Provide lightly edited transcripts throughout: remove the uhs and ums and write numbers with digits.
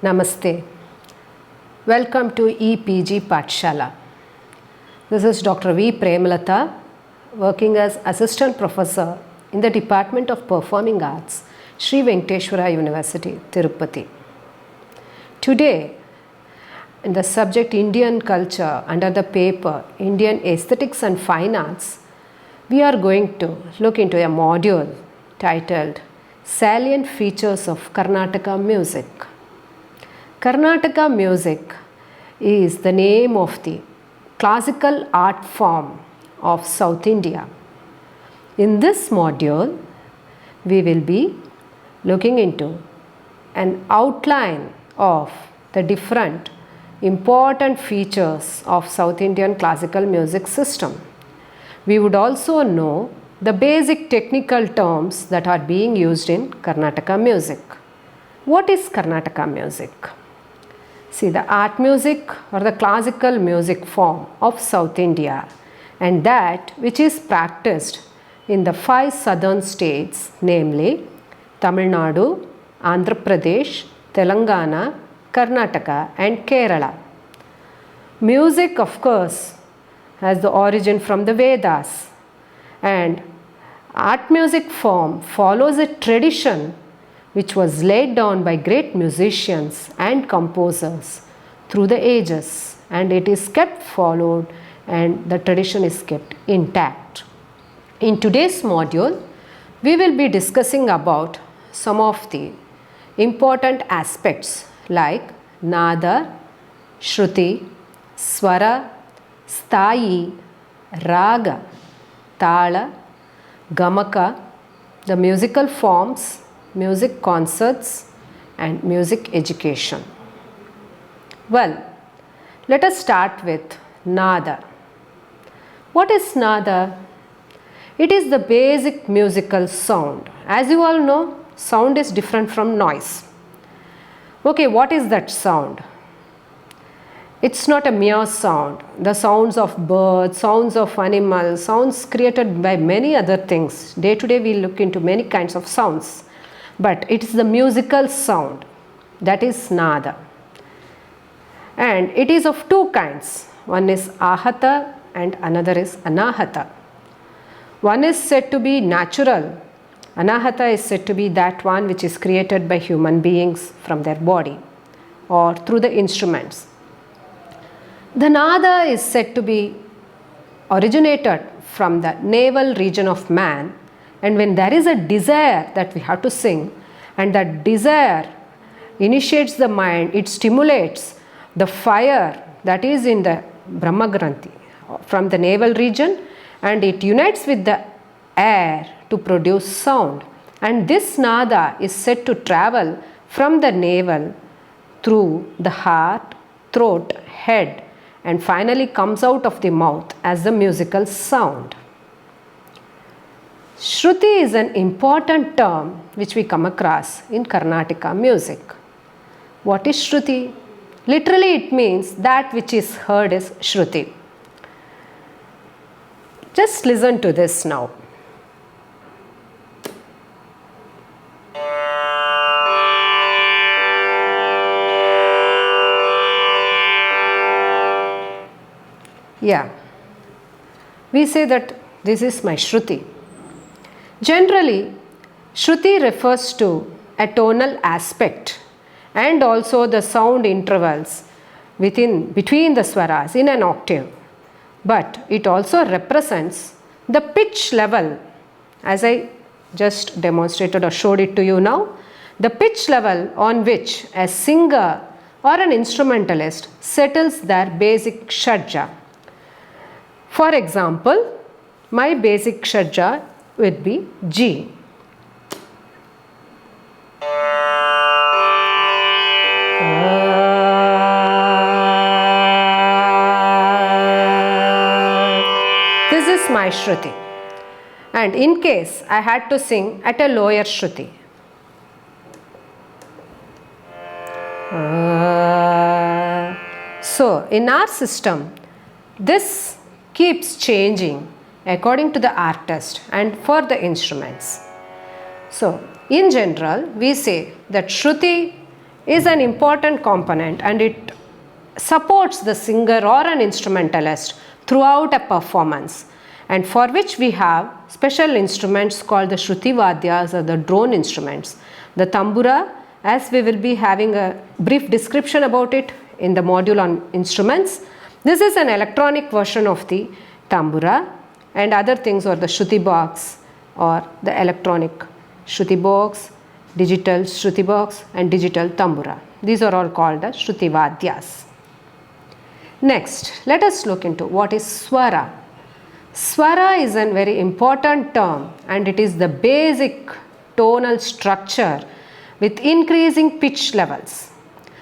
Namaste. Welcome to EPG Pathshala. This is Dr. V. Premalatha, working as Assistant Professor in the Department of Performing Arts, Sri Venkateshwara University, Tirupati. Today, in the subject Indian Culture under the paper Indian Aesthetics and Fine Arts, we are going to look into a module titled Salient Features of Karnataka Music. Karnataka music is the name of the classical art form of South India. In this module, we will be looking into an outline of the different important features of South Indian classical music system. We would also know the basic technical terms that are being used in Karnataka music. What is Karnataka music? See, the art music or the classical music form of South India, and that which is practiced in the 5 southern states, namely Tamil Nadu, Andhra Pradesh, Telangana, Karnataka and Kerala. Music, of course, has the origin from the Vedas, and art music form follows a tradition which was laid down by great musicians and composers through the ages, and it is kept followed and the tradition is kept intact. In today's module, we will be discussing about some of the important aspects like Nada, Shruti, Swara, Sthayi, Raga, Tala, Gamaka, the musical forms, music concerts and music education. Well, let us start with Nada. What is Nada? It is the basic musical sound. As you all know, sound is different from noise. Okay, what is that sound? It's not a mere sound. The sounds of birds, sounds of animals, sounds created by many other things. Day to day we look into many kinds of sounds. But it is the musical sound, that is Nada. And it is of two kinds. One is Ahata and another is Anahata. One is said to be natural. Anahata is said to be that one which is created by human beings from their body or through the instruments. The Nada is said to be originated from the navel region of man. And when there is a desire that we have to sing, and that desire initiates the mind, it stimulates the fire that is in the Brahma Granthi from the navel region, and it unites with the air to produce sound. And this Nada is said to travel from the navel through the heart, throat, head, and finally comes out of the mouth as the musical sound. Shruti is an important term which we come across in Karnataka music. What is Shruti? Literally it means that which is heard is Shruti. Just listen to this now. Yeah, we say that this is my Shruti. Generally, Shruti refers to a tonal aspect and also the sound intervals between the Swaras in an octave. But it also represents the pitch level, as I just demonstrated or showed it to you now, the pitch level on which a singer or an instrumentalist settles their basic shadja. For example, my basic shadja would be G. This is my Shruti. And in case I had to sing at a lower Shruti, so in our system, this keeps changing according to the artist and for the instruments. So in general, we say that Shruti is an important component and it supports the singer or an instrumentalist throughout a performance, and for which we have special instruments called the Shruti Vadyas or the drone instruments. The tambura, as we will be having a brief description about it in the module on instruments. This is an electronic version of the tambura, and other things are the Shruti box or the electronic Shruti box, digital Shruti box and digital tambura. These are all called the Shruti Vadyas. Next, let us look into what is Swara. Swara is a very important term and it is the basic tonal structure with increasing pitch levels.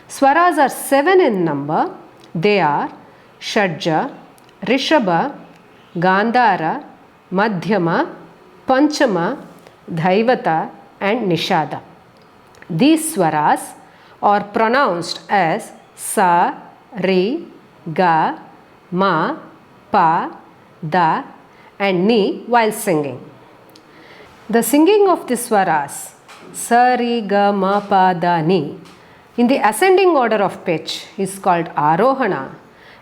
Swaras are 7 in number. They are Shadja, Rishabha, Gandhara, Madhyama, Panchama, Dhaivata and Nishada. These swaras are pronounced as Sa, Ri, Ga, Ma, Pa, Da and Ni while singing. The singing of the swaras Sa, Ri, Ga, Ma, Pa, Da, Ni in the ascending order of pitch is called Arohana,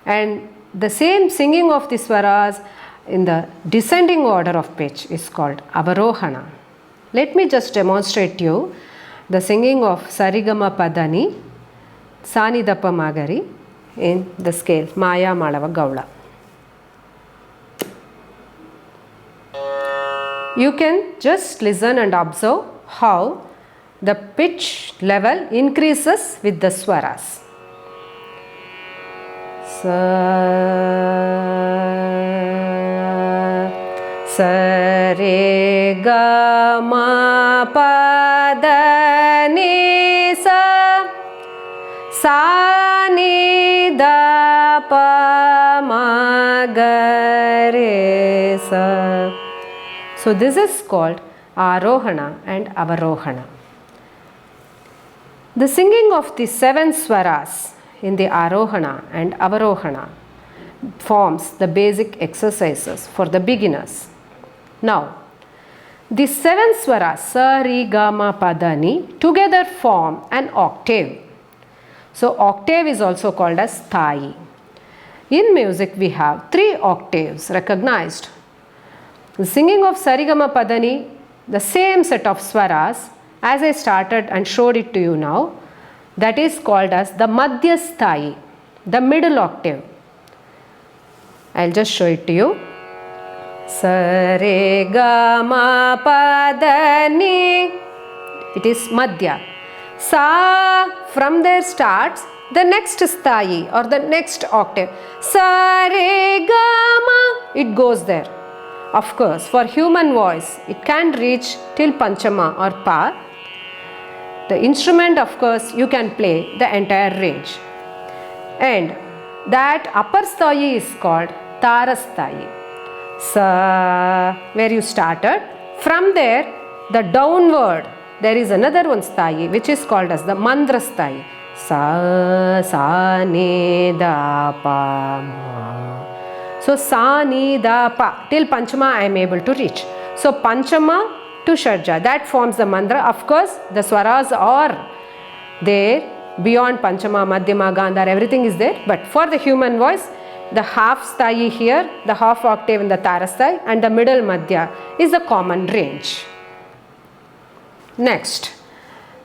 and the same singing of the swaras in the descending order of pitch is called Avarohana. Let me just demonstrate you the singing of Sarigama Padani, Sani Dapa Magari in the scale Maya Malava Gaula. You can just listen and observe how the pitch level increases with the swaras. Sa re ga ma pa da ni sa, sa ni da pa ma ga re sa. So this is called Arohana and Avarohana. The singing of the 7 swaras in the Arohana and Avarohana forms the basic exercises for the beginners. Now, the 7 swaras Sa, Ri, Ga, Ma, Pa, Da, Ni together form an octave. So, octave is also called as Thai. In music, we have 3 octaves recognized. The singing of Sarigama Padani, the same set of swaras as I started and showed it to you now, that is called as the Madhyasthai, the middle octave. I'll just show it to you. Sa re ga ma pa da ni. It is Madhya. Sa, from there starts the next sthai or the next octave. Sa re ga ma. It goes there. Of course, for human voice, it can reach till Panchama or Pa. The instrument, of course, you can play the entire range. And that upper sthai is called Tarasthai. Sa, where you started. From there, the downward, there is another one sthai which is called as the Mandra sthai. Sa, sa, ni, da, pa, ma. So, sa, ni, da, pa. Till Panchama I am able to reach. So, Panchama to Shadja, that forms the mantra. Of course, the swaras are there beyond Panchama, Madhyama, Gandhara, everything is there. But for the human voice, the half sthai here, the half octave in the Tarasthai and the middle Madhya is the common range. Next,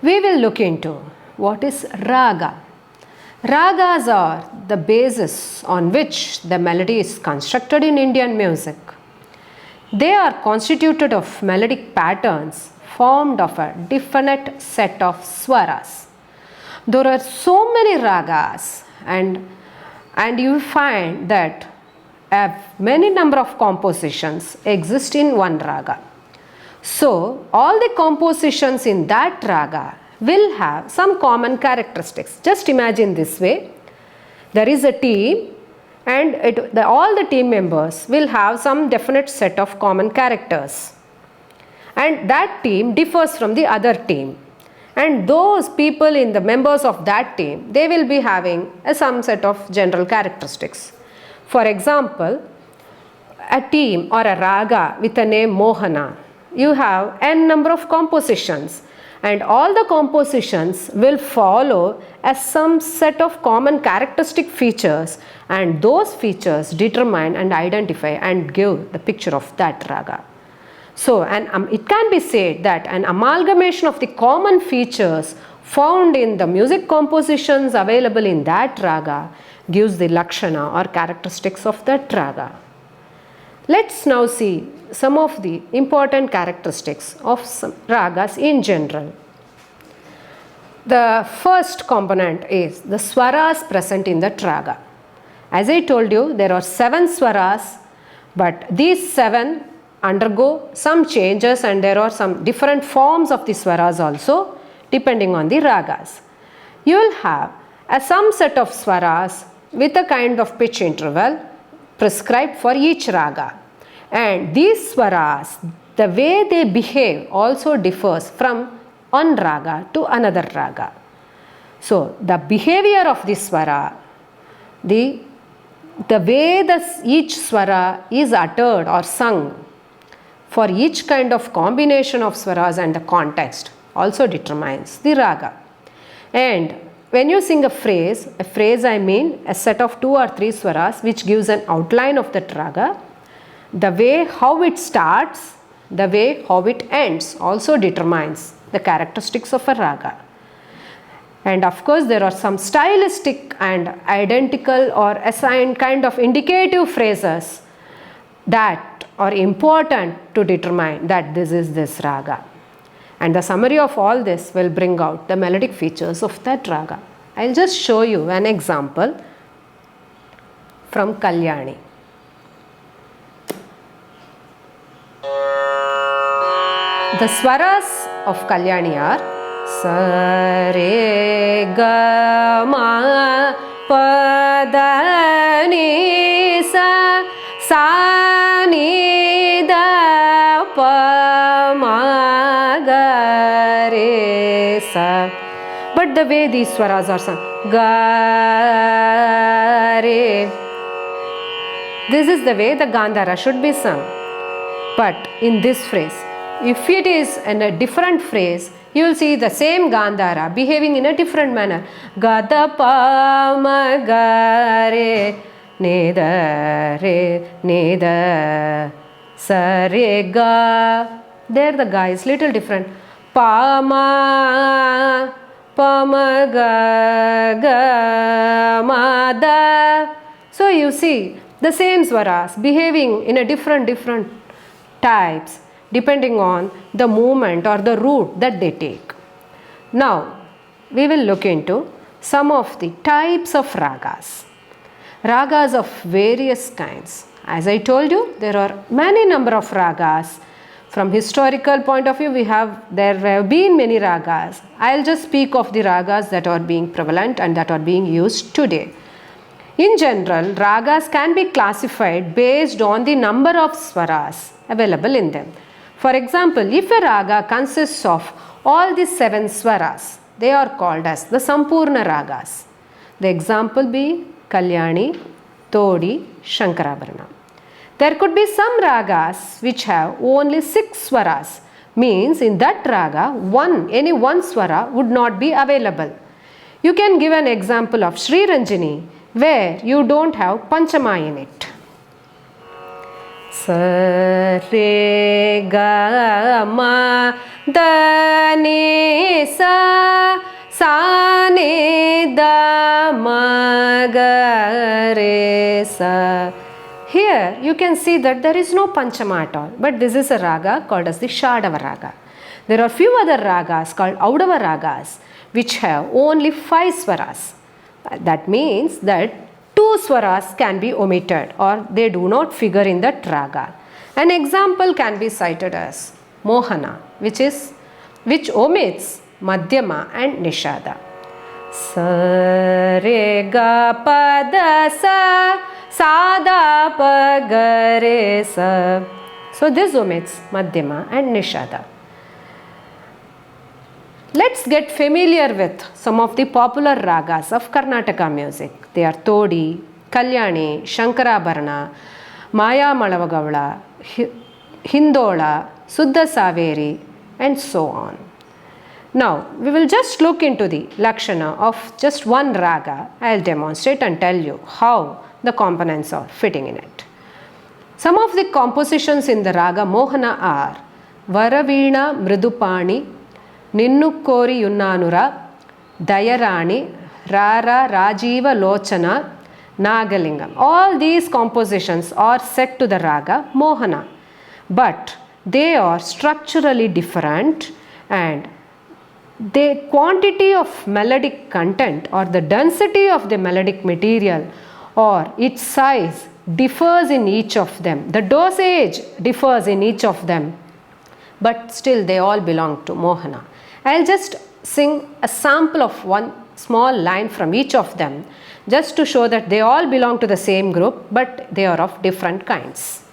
we will look into what is Raga. Ragas are the basis on which the melody is constructed in Indian music. They are constituted of melodic patterns formed of a definite set of swaras. There are so many ragas and you find that a many number of compositions exist in one raga. So, all the compositions in that raga will have some common characteristics. Just imagine this way. There is a team and all the team members will have some definite set of common characters. And that team differs from the other team. And those people in the members of that team, they will be having some set of general characteristics. For example, a team or a raga with a name Mohana, you have n number of compositions and all the compositions will follow as some set of common characteristic features, and those features determine and identify and give the picture of that raga. So, it can be said that an amalgamation of the common features found in the music compositions available in that raga gives the lakshana or characteristics of that raga. Let's now see some of the important characteristics of some ragas in general. The first component is the swaras present in that raga. As I told you, there are 7 swaras, but these 7 undergo some changes, and there are some different forms of the swaras also depending on the ragas. You will have some set of swaras with a kind of pitch interval prescribed for each raga, and these swaras, the way they behave also differs from one raga to another raga. So the behavior of the swara, the way each swara is uttered or sung for each kind of combination of swaras and the context also determines the raga. And when you sing a phrase I mean a set of 2 or 3 swaras which gives an outline of that raga, the way how it starts, the way how it ends also determines the characteristics of a raga. And of course there are some stylistic and identical or assigned kind of indicative phrases that are important to determine that this is this raga. And the summary of all this will bring out the melodic features of that raga. I will just show you an example from Kalyani. The swaras of Kalyani are sa re ga ma pa da ni sa ni da pa ma ga re sa. But the way these swaras are sung, ga re, this is the way the Gandhara should be sung. But in this phrase, if it is in a different phrase, you will see the same Gandhara behaving in a different manner. Ga da pa ma ga re ne da sa re ga. There the ga is little different. Pa ma ga ga ma da. So you see the same swaras behaving in a different types depending on the movement or the route that they take. Now we will look into some of the types of ragas. Ragas of various kinds. As I told you, there are many number of ragas. From historical point of view, there have been many ragas. I will just speak of the ragas that are being prevalent and that are being used today. In general, ragas can be classified based on the number of swaras available in them. For example, if a raga consists of all the 7 swaras, they are called as the Sampurna ragas. The example being Kalyani, Todi, Shankarabharana. There could be some ragas which have only 6 swaras, means in that raga any one swara would not be available. You can give an example of Sri Ranjini where you don't have Panchama in it. Sa re ga ma da ni sa ni da ma ga re sa. Here you can see that there is no Panchama at all, but this is a raga called as the Shadava raga. There are few other ragas called Audava ragas which have only 5 swaras. That means that 2 swaras can be omitted or they do not figure in that raga. An example can be cited as Mohana, which omits Madhyama and Nishada. Sa re ga pa da sa da pa ga re sa. So this omits Madhyama and Nishada. Let's get familiar with some of the popular ragas of Karnataka music. They are Todi, Kalyani, Shankarabharana, Maya Malavagavla, Hindola, Suddha Saveri, and so on. Now we will just look into the lakshana of just one raga. I will demonstrate and tell you how the components are fitting in it. Some of the compositions in the raga Mohana are Varaveena Mridupani, Ninnu Kori Yunnanura, Dayarani, Rara Rajiva Lochana, Nagalingam. All these compositions are set to the raga Mohana, but they are structurally different, and the quantity of melodic content or the density of the melodic material or its size differs in each of them. The dosage differs in each of them, but still they all belong to Mohana. I will just sing a sample of one small line from each of them just to show that they all belong to the same group, but they are of different kinds.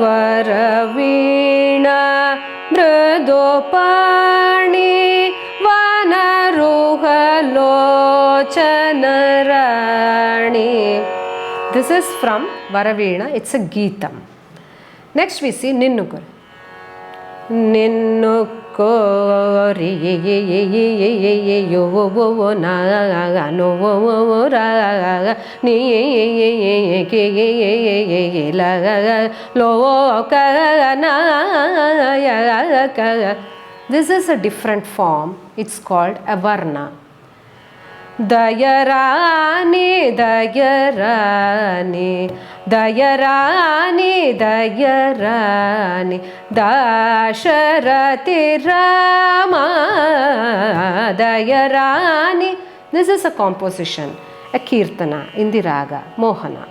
Varaveena Mridupani Vanaruha Lochanarani. This is from Varaveena. It's a Geetam. Next we see Ninnukuri. Ninnukori yo na no ra ni la lo ka na ya. This is a different form. It's called a varna. Dayarani, Dayarani, Dayarani, Dayarani, Dasharati Rama, Dayarani. This is a composition, a kirtana in the raga Mohana.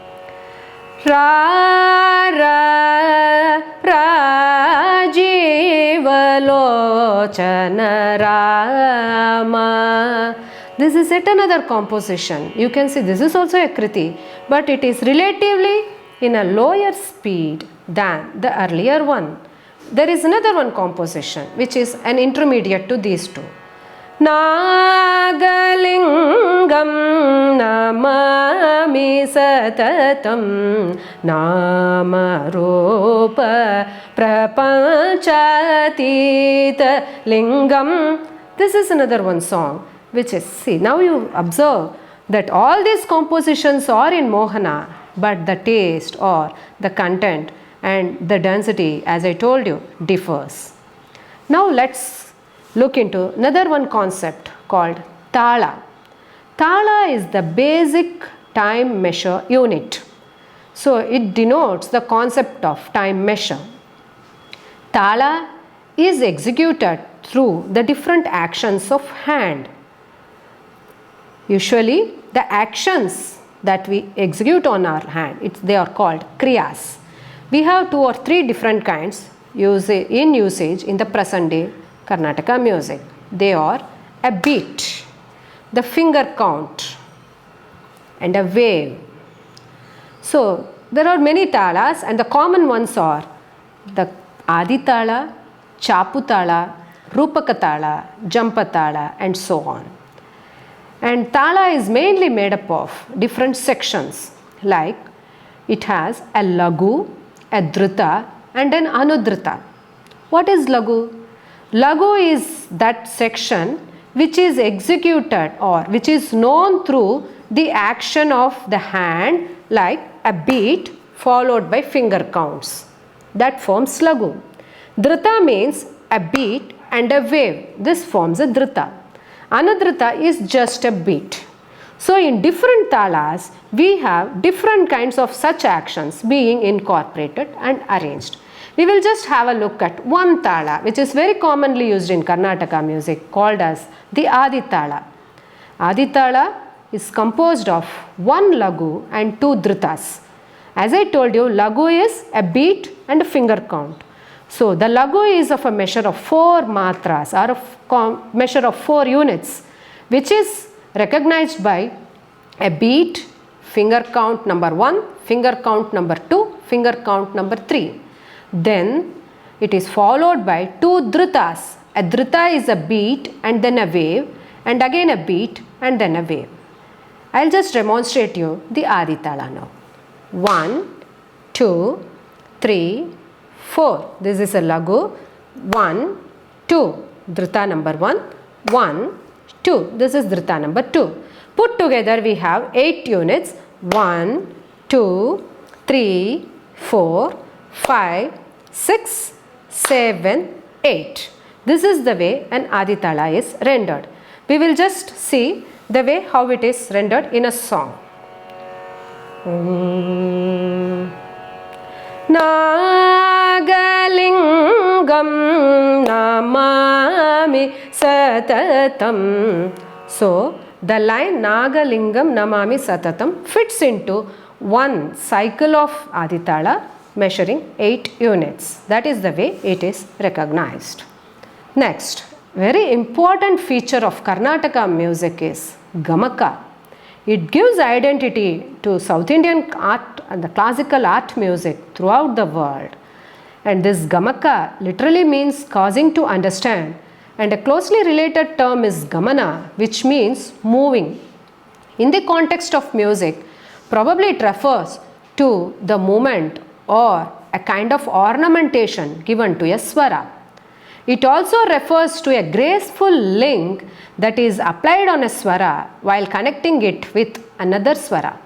Ra ra Rajiva Lochana Rama. This is yet another composition. You can see this is also a kriti, but it is relatively in a lower speed than the earlier one. There is another one composition which is an intermediate to these two. Nagalingam namami satatam namarupa prapanchatita lingam. This is another one song which is, see, now you observe that all these compositions are in Mohana, but the taste or the content and the density, as I told you, differs. Now let's look into another one concept called Tala. Tala is the basic time measure unit. So it denotes the concept of time measure. Tala is executed through the different actions of hand. Usually the actions that we execute on our hand, they are called kriyas. We have 2 or 3 different kinds in usage in the present day Karnataka music. They are a beat, the finger count, and a wave. So there are many talas, and the common ones are the Adi Tala, Chapu Tala, Rupaka Tala, Jampa Tala, and so on. And Tala is mainly made up of different sections, like it has a Lagu, a Dhrita, and an Anudhrita. What is Lagu? Lagu is that section which is executed or which is known through the action of the hand, like a beat followed by finger counts. That forms Lagu. Dhrita means a beat and a wave. This forms a Dhrita. Anudhrita is just a beat. So in different talas, we have different kinds of such actions being incorporated and arranged. We will just have a look at one tala which is very commonly used in Karnataka music, called as the Adi Tala. Adi Tala is composed of 1 Lagu and 2 Dhritas. As I told you, Lagu is a beat and a finger count. So the Lagu is of a measure of 4 matras, or a measure of 4 units, which is recognized by a beat, finger count number 1, finger count number 2, finger count number 3. Then it is followed by 2 Dhritas. A Dhrita is a beat and then a wave, and again a beat and then a wave. I will just demonstrate you the Adi Tala now. 1, 2, 3, 4. This is a lagu. 1, 2. Dhrita number 1. 1, 2. This is Dhrita number 2. Put together we have 8 units. 1, 2, 3, 4, 5, 6, 7, 8. This is the way an Aditala is rendered. We will just see the way how it is rendered in a song. Nagalingam namami satatam. So, the line Nagalingam namami satatam fits into one cycle of Aditala measuring 8 units. That is the way it is recognized. Next, very important feature of Karnataka music is Gamaka. It gives identity to South Indian art and the classical art music throughout the world. And this Gamaka literally means causing to understand, and a closely related term is Gamana, which means moving. In the context of music, probably it refers to the movement or a kind of ornamentation given to a swara. It also refers to a graceful link that is applied on a swara while connecting it with another swara.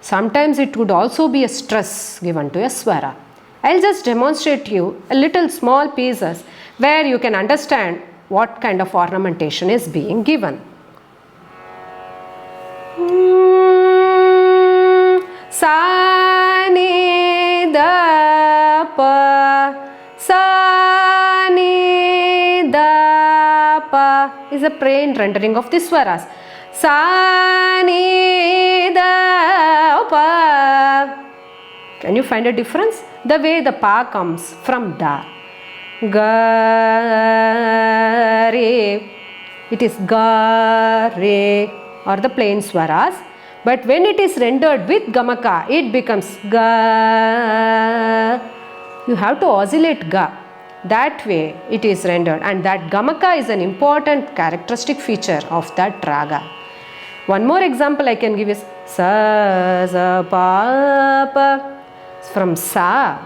Sometimes it would also be a stress given to a swara. I'll just demonstrate you a little small pieces where you can understand what kind of ornamentation is being given. Sa ni da pa, sa ni da pa is a plain rendering of the swaras. Sa ni da pa. Can you find a difference? The way the pa comes from da. Ga re. It is ga re or the plain swaras. But when it is rendered with Gamaka, it becomes ga. You have to oscillate ga. That way it is rendered, and that Gamaka is an important characteristic feature of that raga. One more example I can give is sa, sa, pa, pa. From sa.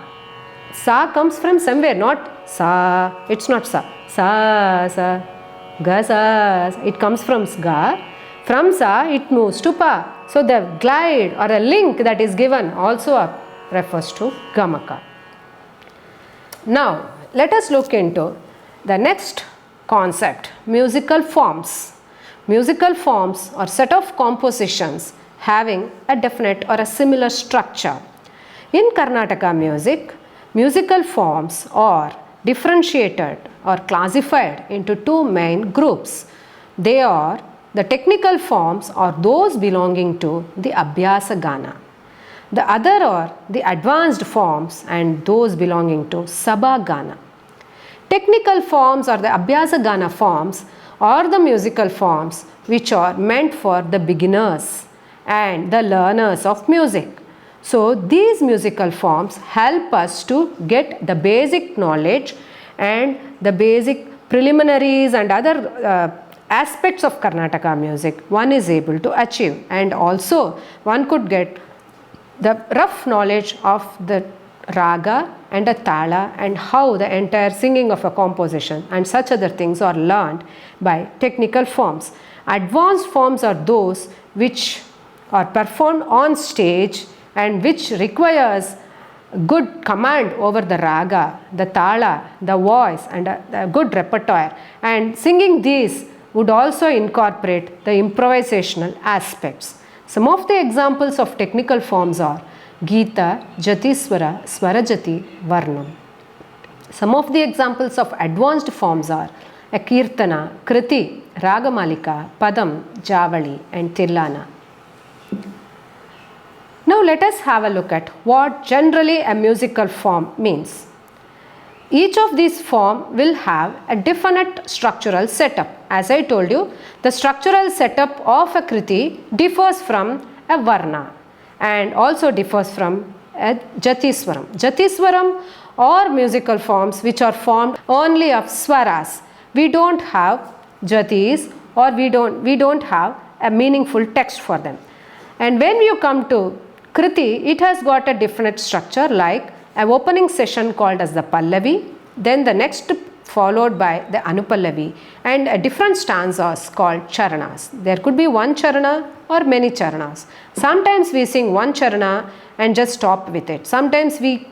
Sa comes from somewhere, not sa. It's not sa. Sa, sa. Ga, sa. It comes from ga. From sa, it moves to pa. So the glide or a link that is given also refers to Gamaka. Now, let us look into the next concept, musical forms. Musical forms are set of compositions having a definite or a similar structure. In Karnataka music, musical forms are differentiated or classified into two main groups. They are the technical forms are those belonging to the Abhyasa Gana. The other are the advanced forms and those belonging to Sabha Gana. Technical forms or the Abhyasa Gana forms are the musical forms which are meant for the beginners and the learners of music. So these musical forms help us to get the basic knowledge and the basic preliminaries and other aspects of Karnataka music one is able to achieve, and also one could get the rough knowledge of the raga and a tala and how the entire singing of a composition and such other things are learned by technical forms. Advanced forms are those which are performed on stage and which requires good command over the raga, the tala, the voice and a good repertoire, and singing these would also incorporate the improvisational aspects. Some of the examples of technical forms are Gita, Jatiswara, Swarajati, Varnam. Some of the examples of advanced forms are a Kirtana, Kriti, Ragamalika, Padam, Javali and Tilana. Now let us have a look at what generally a musical form means. Each of these forms will have a definite structural setup. As I told you, the structural setup of a Kriti differs from a Varna and also differs from a Jatiswaram. Jatiswaram are musical forms which are formed only of Swaras. We don't have Jatis or we don't have a meaningful text for them. And when you come to Kriti, it has got a different structure, like an opening session called as the Pallavi, then the next followed by the Anupallavi, and a different stanzas called Charanas. There could be one Charana or many Charanas. Sometimes we sing one Charana and just stop with it. Sometimes we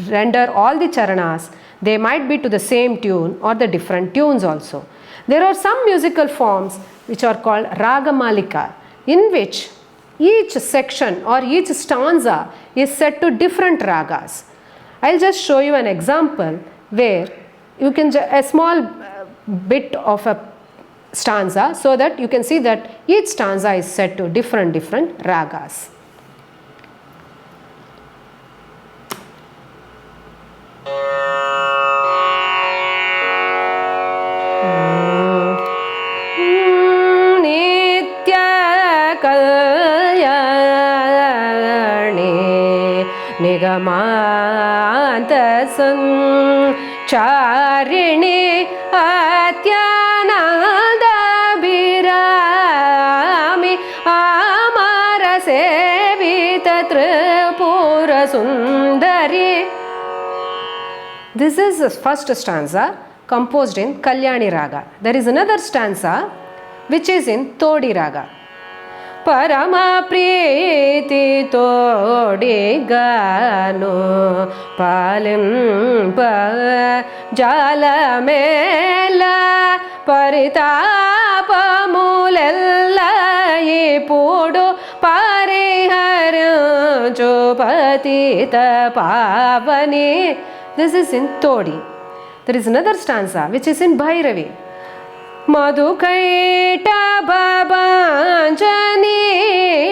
render all the Charanas. They might be to the same tune or the different tunes also. There are some musical forms which are called Raga Malika, in which each section or each stanza is set to different ragas. I'll just show you an example where you can a small bit of a stanza, so that you can see that each stanza is set to different ragas. Nigamanta Charini Atyananda Birami Amara Sevita Tripura Sundari. This is the first stanza composed in Kalyani Raga. There is another stanza which is in Todi Raga. Parama Priti Todi Gano Palim Pa Jala Mela Paritapa Mulella Ipudu Parihara Chopatita Pavani. This is in Todi. There is another stanza which is in Bhairavi. Madhukaita Babanjani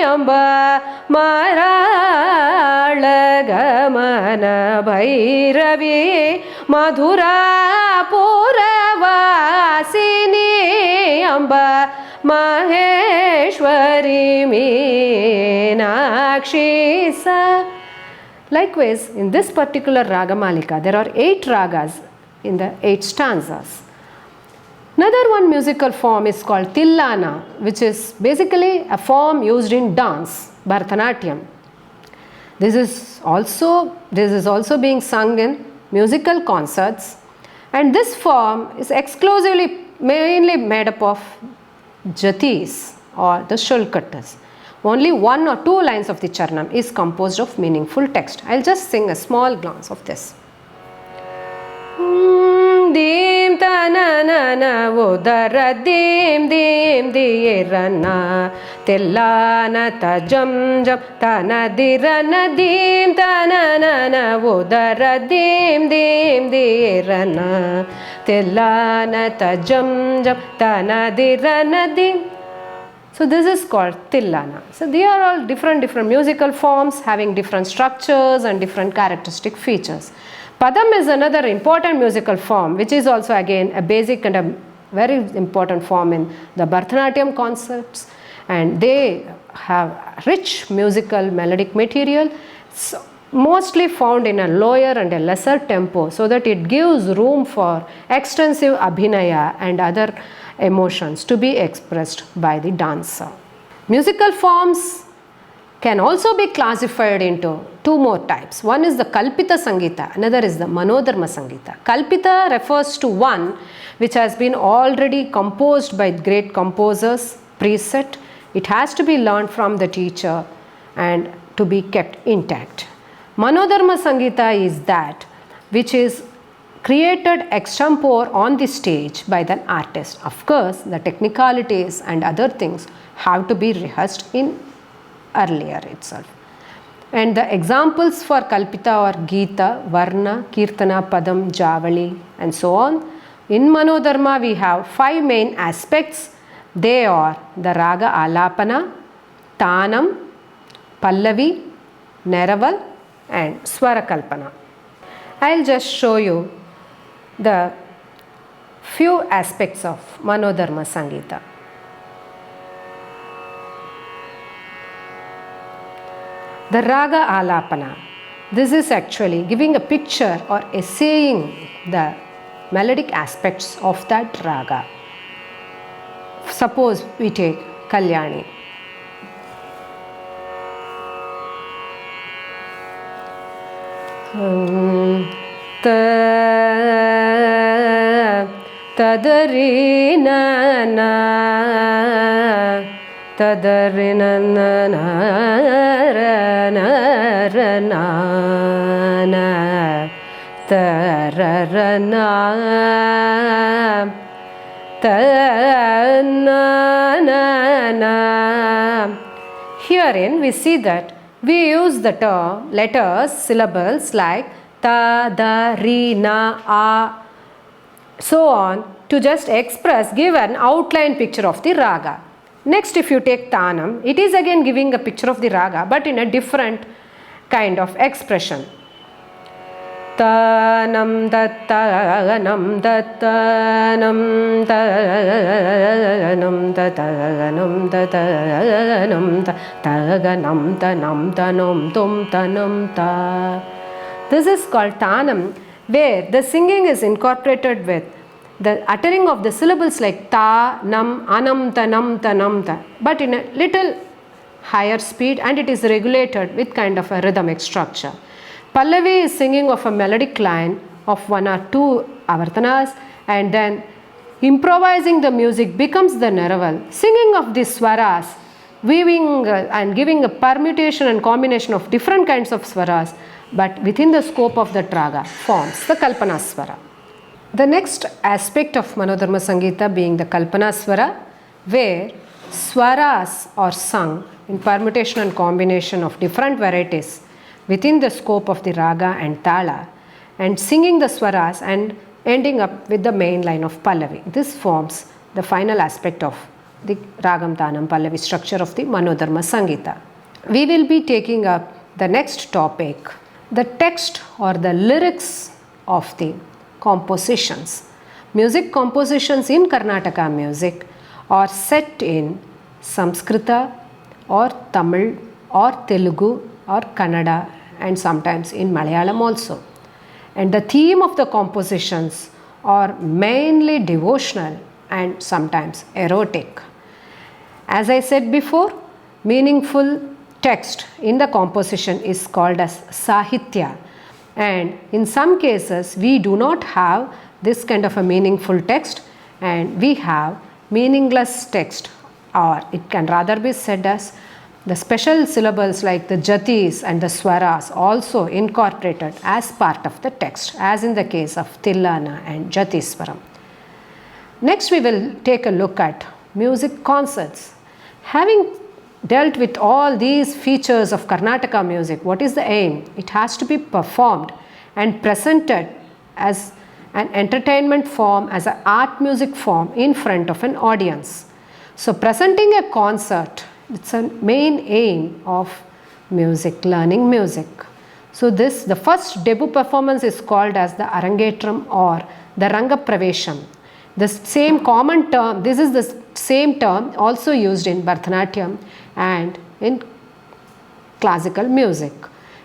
Amba Marala Gamana Bhairavi Madhura Puravasini Amba Maheshwari Meenakshi Sa. Likewise, in this particular Raga Malika, there are 8 ragas in the 8 stanzas. Another one musical form is called Tillana, which is basically a form used in dance, Bharatanatyam. This is also being sung in musical concerts, and this form is exclusively mainly made up of jatis or the shulkatas. Only 1 or 2 lines of the charanam is composed of meaningful text. I'll just sing a small glance of this. Dim tanana udara dim dim dirana tellana tajam jam tanadirana dim tanana udara dim dim dirana tellana tajam jam tanadirana dim. So this is called Tillana. So they are all different musical forms having different structures and different characteristic features. Padam is another important musical form, which is also again a basic and a very important form in the Bharatanatyam concepts, and they have rich musical melodic material, mostly found in a lower and a lesser tempo, so that it gives room for extensive abhinaya and other emotions to be expressed by the dancer. Musical forms can also be classified into 2 more types. One is the Kalpita Sangita, another is the Manodharma Sangita. Kalpita refers to one which has been already composed by great composers, preset. It has to be learned from the teacher and to be kept intact. Manodharma Sangita is that which is created extempore on the stage by the artist. Of course, the technicalities and other things have to be rehearsed in earlier itself. And the examples for Kalpita are Gita, Varna, Kirtana, Padam, Javali and so on. In Manodharma we have 5 main aspects. They are the Raga Alapana, Tanam, Pallavi, Neraval and Swara Kalpana. I'll just show you the few aspects of Manodharma Sangita. The Raga Alapana. This is actually giving a picture or essaying the melodic aspects of that raga. Suppose we take Kalyani. ta tadari na na tadari na na na ra na ra na na ta ra ra na ta na na na. Herein we see that we use the term letters, syllables like ta, da, ri, na, a, so on to just express, give an outline picture of the raga. Next, if you take tanam, it is again giving a picture of the raga but in a different kind of expression. Tanam tatanam tatanam tatanam tatanam tatanam tatanam tanam tanum tum tanum ta. This is called tanam, where the singing is incorporated with the uttering of the syllables like ta, nam, anam, tanam, tanam, ta, but in a little higher speed, and it is regulated with kind of a rhythmic structure. Pallavi is singing of a melodic line of 1 or 2 avartanas, and then improvising the music becomes the neraval. Singing of the swaras, weaving and giving a permutation and combination of different kinds of swaras, but within the scope of the raga forms the kalpana swara. The next aspect of Manodharma Sangeeta being the kalpana swara, where swaras are sung in permutation and combination of different varieties within the scope of the raga and tala, and singing the swaras and ending up with the main line of pallavi. This forms the final aspect of the ragam, tanam, pallavi structure of the Manodharma Sangeeta. We will be taking up the next topic, the text or the lyrics of the compositions. Music compositions in Karnataka music are set in Sanskrita or Tamil or Telugu or Kannada, and sometimes in Malayalam also. And the theme of the compositions are mainly devotional and sometimes erotic. As I said before, meaningful text in the composition is called as sahitya, and in some cases we do not have this kind of a meaningful text and we have meaningless text, or it can rather be said as the special syllables like the jatis and the swaras also incorporated as part of the text, as in the case of Tillana and Jatiswaram. Next we will take a look at music concerts. Having dealt with all these features of Karnataka music, what is the aim? It has to be performed and presented as an entertainment form, as an art music form in front of an audience. So presenting a concert, it's a main aim of music, learning music. So the first debut performance is called as the Arangetram or the Ranga Pravesham. The same common term, this is the same term also used in Bharatanatyam and in classical music.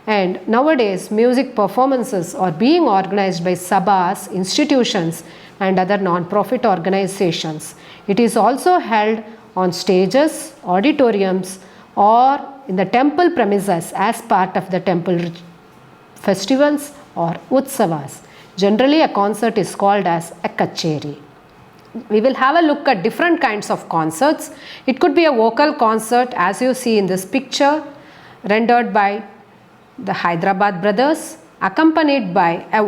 And nowadays music performances are being organized by sabhas, institutions and other non-profit organizations. It is also held on stages, auditoriums or in the temple premises as part of the temple festivals or utsavas. Generally a concert is called as a kacheri. We will have a look at different kinds of concerts. It could be a vocal concert as you see in this picture, rendered by the Hyderabad brothers, accompanied by a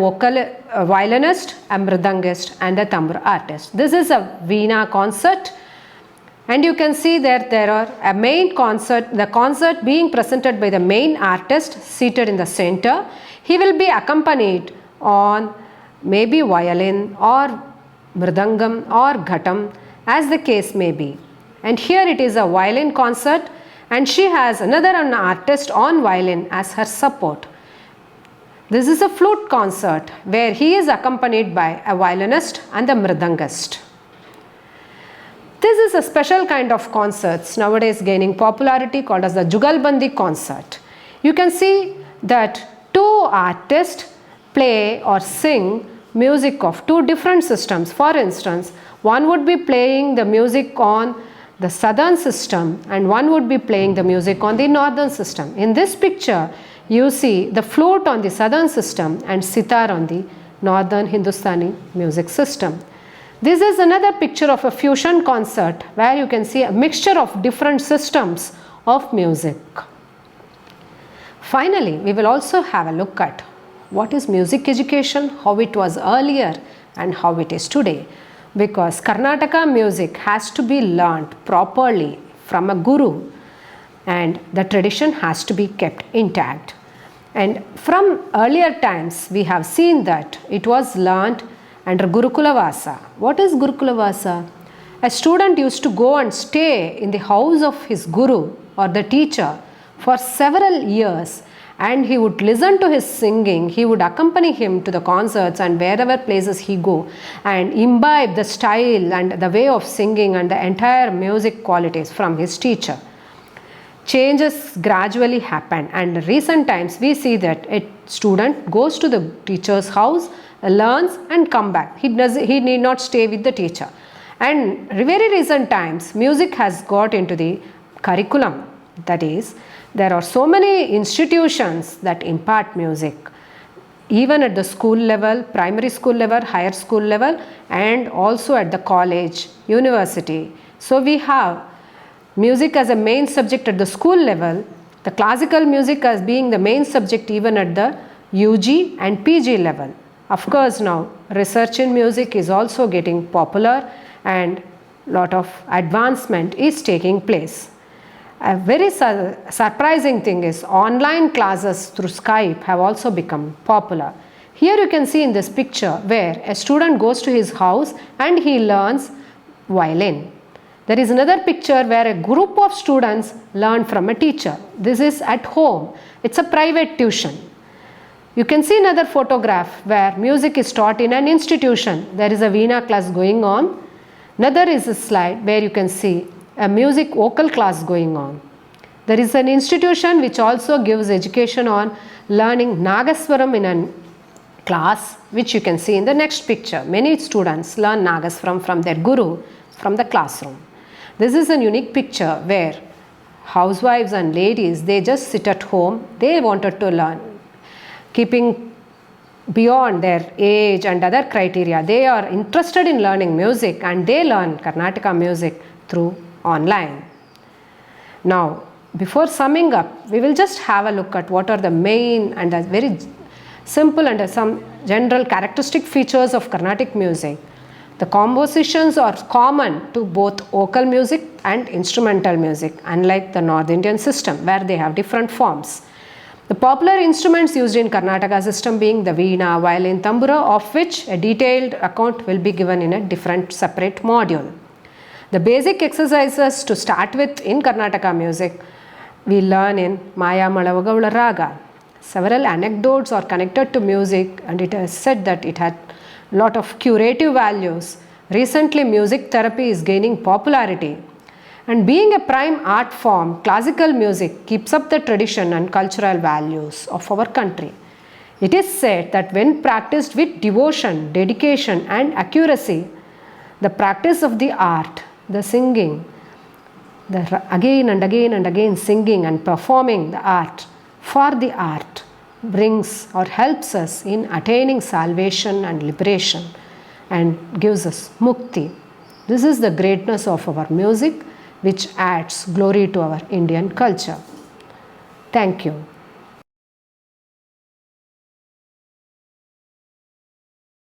violinist, a mridangist and a tambur artist. This is a Veena concert, and you can see that there are a main concert, the concert being presented by the main artist seated in the center. He will be accompanied on maybe violin or mridangam or ghatam as the case may be. And here it is a violin concert, and she has another artist on violin as her support. This is a flute concert where he is accompanied by a violinist and a mridangist. This is a special kind of concerts nowadays gaining popularity called as the Jugalbandi concert. You can see that two artists play or sing music of two different systems. For instance, one would be playing the music on the southern system and one would be playing the music on the northern system. In this picture, you see the flute on the southern system and sitar on the northern Hindustani music system. This is another picture of a fusion concert where you can see a mixture of different systems of music. Finally, we will also have a look at what is music education, how it was earlier and how it is today. Because Karnataka music has to be learnt properly from a guru and the tradition has to be kept intact. And from earlier times, we have seen that it was learnt under Gurukula Vasa. What is Gurukula Vasa? A student used to go and stay in the house of his guru or the teacher for several years, and he would listen to his singing, he would accompany him to the concerts and wherever places he go and imbibe the style and the way of singing and the entire music qualities from his teacher. Changes gradually happen, and in recent times we see that a student goes to the teacher's house, learns and come back. He need not stay with the teacher. And very recent times music has got into the curriculum. That is, there are so many institutions that impart music, even at the school level, primary school level, higher school level, and also at the college, university. So we have music as a main subject at the school level, the classical music as being the main subject even at the UG and PG level. Of course, now research in music is also getting popular and lot of advancement is taking place. A very surprising thing is online classes through Skype have also become popular. Here you can see in this picture where a student goes to his house and he learns violin. There is another picture where a group of students learn from a teacher. This is at home. It's a private tuition. You can see another photograph where music is taught in an institution. There is a Veena class going on. Another is a slide where you can see a music vocal class going on. There is an institution which also gives education on learning Nagaswaram in a class, which you can see in the next picture. Many students learn Nagaswaram from their guru from the classroom. This is a unique picture where housewives and ladies, they just sit at home. They wanted to learn, keeping beyond their age and other criteria. They are interested in learning music and they learn Karnataka music through online. Now, before summing up, we will just have a look at what are the main and the very simple and some general characteristic features of Carnatic music. The compositions are common to both vocal music and instrumental music, unlike the North Indian system where they have different forms. The popular instruments used in Karnataka system being the Veena, violin, tambura, of which a detailed account will be given in a different separate module. The basic exercises to start with in Karnataka music we learn in Maya Malavagavula Raga. Several anecdotes are connected to music and it is said that it had lot of curative values. Recently music therapy is gaining popularity. And being a prime art form, classical music keeps up the tradition and cultural values of our country. It is said that when practiced with devotion, dedication and accuracy, the practice of the art, the singing, the again and again and again singing and performing the art for the art brings or helps us in attaining salvation and liberation and gives us mukti. This is the greatness of our music, which adds glory to our Indian culture. Thank you.